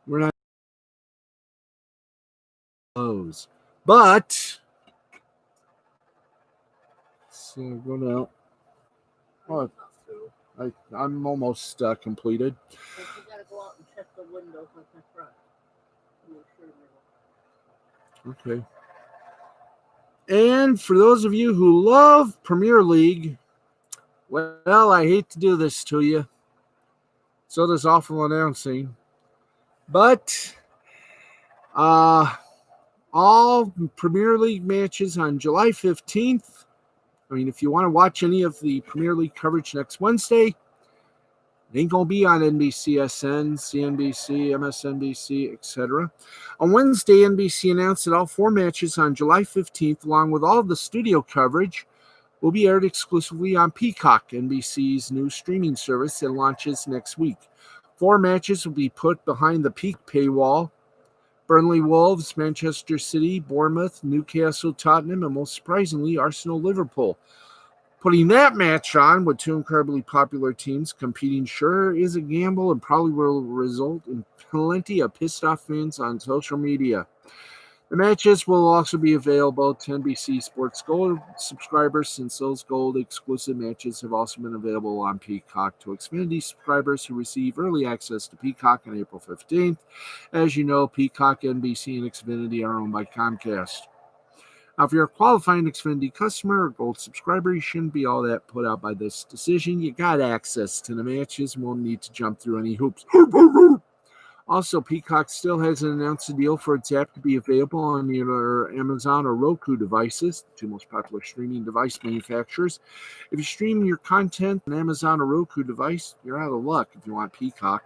We're not close, but so go now. Oh, I'm almost completed. But you gotta go out and check the windows with the front. Okay. And for those of you who love Premier League, well, I hate to do this to you. So does awful announcing. But all Premier League matches on July 15th. I mean, if you want to watch any of the Premier League coverage next Wednesday, it ain't going to be on NBCSN, CNBC, MSNBC, etc. On Wednesday, NBC announced that all 4 matches on July 15th, along with all of the studio coverage, will be aired exclusively on Peacock, NBC's new streaming service that launches next week. 4 matches will be put behind the Peak paywall. Burnley Wolves, Manchester City, Bournemouth, Newcastle, Tottenham, and most surprisingly, Arsenal Liverpool. Putting that match on with 2 incredibly popular teams competing sure is a gamble and probably will result in plenty of pissed off fans on social media. The matches will also be available to NBC Sports Gold subscribers, since those Gold exclusive matches have also been available on Peacock to Xfinity subscribers who receive early access to Peacock on April 15th. As you know, Peacock, NBC, and Xfinity are owned by Comcast. Now, if you're a qualifying Xfinity customer or Gold subscriber, you shouldn't be all that put out by this decision. You got access to the matches and won't need to jump through any hoops. Also, Peacock still hasn't announced a deal for its app to be available on either Amazon or Roku devices, the 2 most popular streaming device manufacturers. If you stream your content on Amazon or Roku device, you're out of luck if you want Peacock.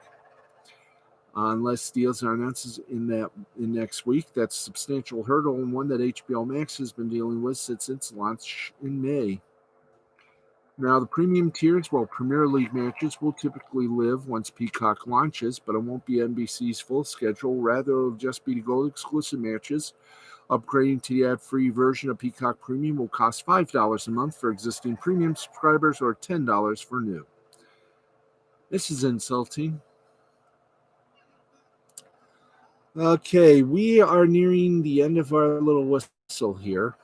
Unless deals are announced in next week, that's a substantial hurdle and one that HBO Max has been dealing with since its launch in May. Now, the premium tiers, well, Premier League matches will typically live once Peacock launches, but it won't be NBC's full schedule. Rather, it'll just be the Gold exclusive matches. Upgrading to the ad-free version of Peacock Premium will cost $5 a month for existing premium subscribers or $10 for new. This is insulting. Okay, we are nearing the end of our little whistle here.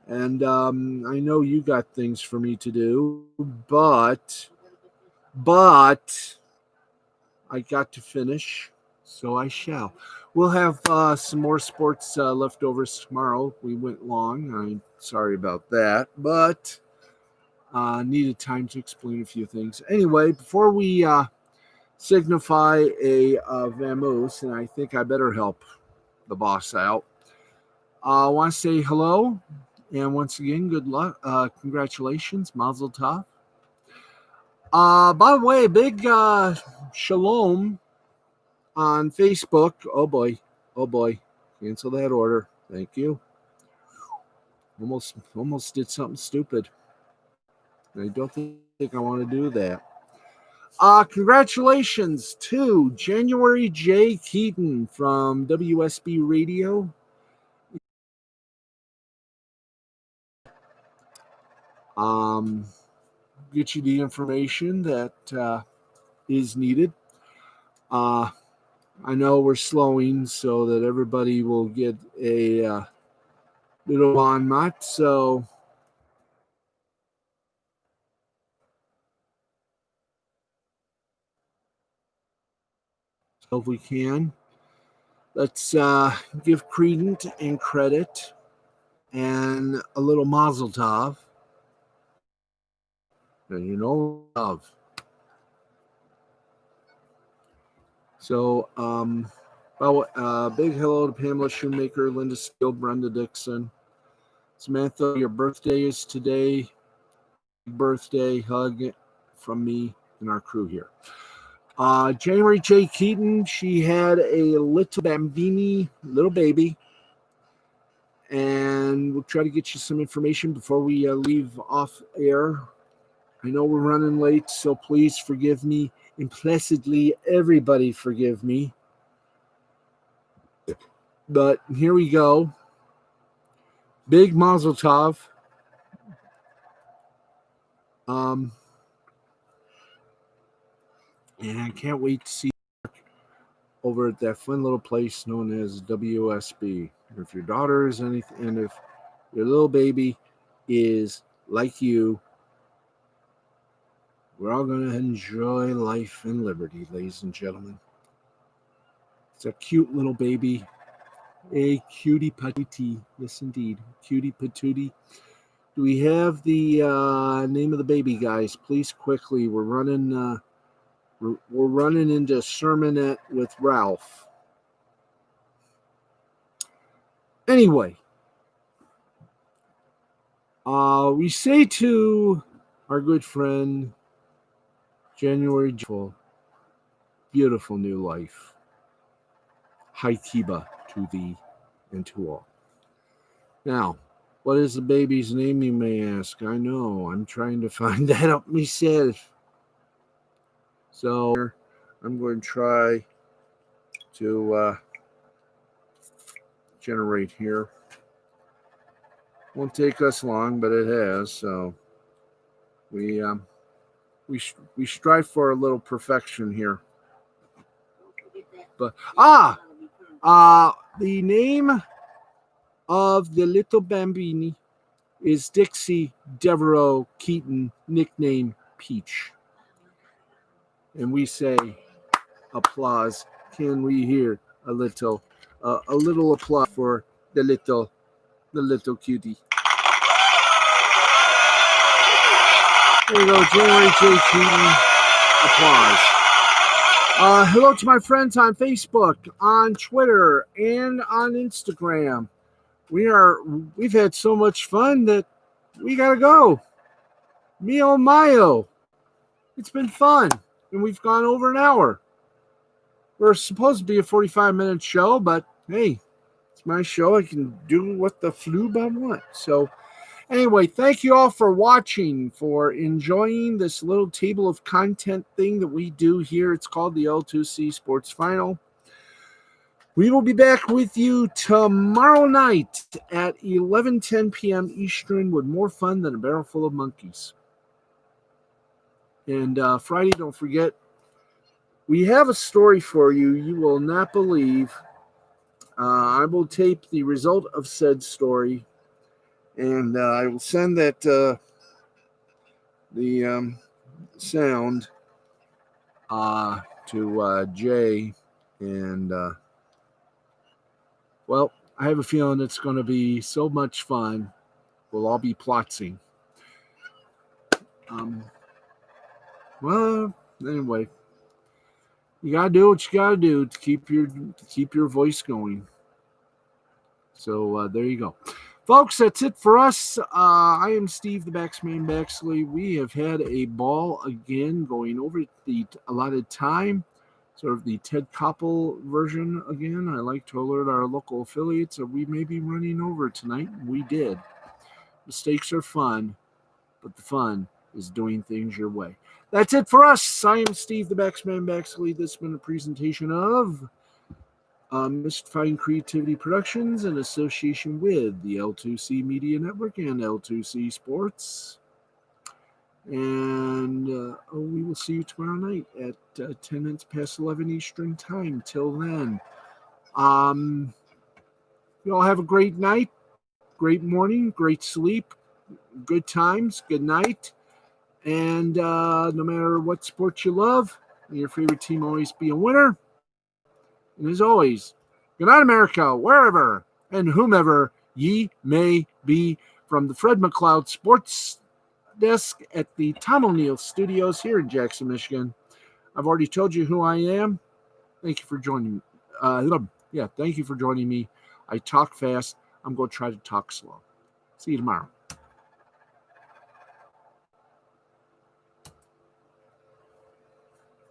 And I know you got things for me to do, but I got to finish, so I shall. We'll have some more sports leftovers tomorrow. We went long. I'm sorry about that, but needed time to explain a few things. Anyway, before we signify a vamoose, and I think I better help the boss out, I want to say hello. And once again, good luck. Congratulations, Mazel Tov. By the way, big shalom on Facebook. Oh boy. Cancel that order. Thank you. Almost did something stupid. I don't think I want to do that. Congratulations to January J. Keaton from WSB Radio. Get you the information that is needed. I know we're slowing so that everybody will get a little bon mot. So if we can, let's give credence and credit and a little mazel tov. And you know, love. So, big hello to Pamela Shoemaker, Linda Steele, Brenda Dixon, Samantha, your birthday is today. Birthday hug from me and our crew here. January J. Keaton, she had a little bambini, little baby. And we'll try to get you some information before we leave off air. I know we're running late, so please forgive me. Implicitly, everybody forgive me. But here we go. Big Mazel Tov. And I can't wait to see over at that fun little place known as WSB. If your daughter is anything, and if your little baby is like you, we're all going to enjoy life and liberty, ladies and gentlemen. It's a cute little baby. A cutie patootie. Yes, indeed. Cutie patootie. Do we have the name of the baby, guys? Please, quickly. We're running into sermonette with Ralph. Anyway, we say to our good friend January Joel, beautiful new life. Hi Kiba to thee and to all. Now, what is the baby's name, you may ask? I know, I'm trying to find that up myself. So I'm going to try to generate here. Won't take us long, but it has. So we strive for a little perfection here. But the name of the little bambini is Dixie Devereaux Keaton, nickname Peach. And we say applause. Can we hear a little applause for the little cutie? There you go, January J. Keaton. Applause. Hello to my friends on Facebook, on Twitter, and on Instagram. We've had so much fun that we gotta go. Mio Mayo. It's been fun. And we've gone over an hour. We're supposed to be a 45-minute show, but hey, it's my show. I can do what the floob I want. So anyway, thank you all for watching, for enjoying this little table of content thing that we do here. It's called the L2C Sports Final. We will be back with you tomorrow night at 11:10 p.m. Eastern with more fun than a barrel full of monkeys. And Friday, don't forget, we have a story for you. You will not believe. I will tape the result of said story, and I will send that the sound to Jay. And well, I have a feeling it's going to be so much fun. We'll all be plotzing. Well, anyway, you gotta do what you gotta do to keep your voice going. So there you go, folks. That's it for us. I am Steve, the Baxman Baxley. We have had a ball again, going over the allotted time, sort of the Ted Koppel version again. I like to alert our local affiliates that we may be running over tonight. We did. Mistakes are fun, but the fun is doing things your way. That's it for us. I am Steve, the Baxman Baxley. This has been a presentation of Mystifying Creativity Productions in association with the L2C Media Network and L2C Sports. And we will see you tomorrow night at 10 minutes past 11 Eastern Time. Till then, you all have a great night, great morning, great sleep, good times, good night. And no matter what sport you love, your favorite team always be a winner. And as always, good night, America, wherever and whomever ye may be, from the Fred McLeod Sports Desk at the Tom O'Neill Studios here in Jackson, Michigan. I've already told you who I am. Thank you for joining me. Thank you for joining me. I talk fast. I'm going to try to talk slow. See you tomorrow.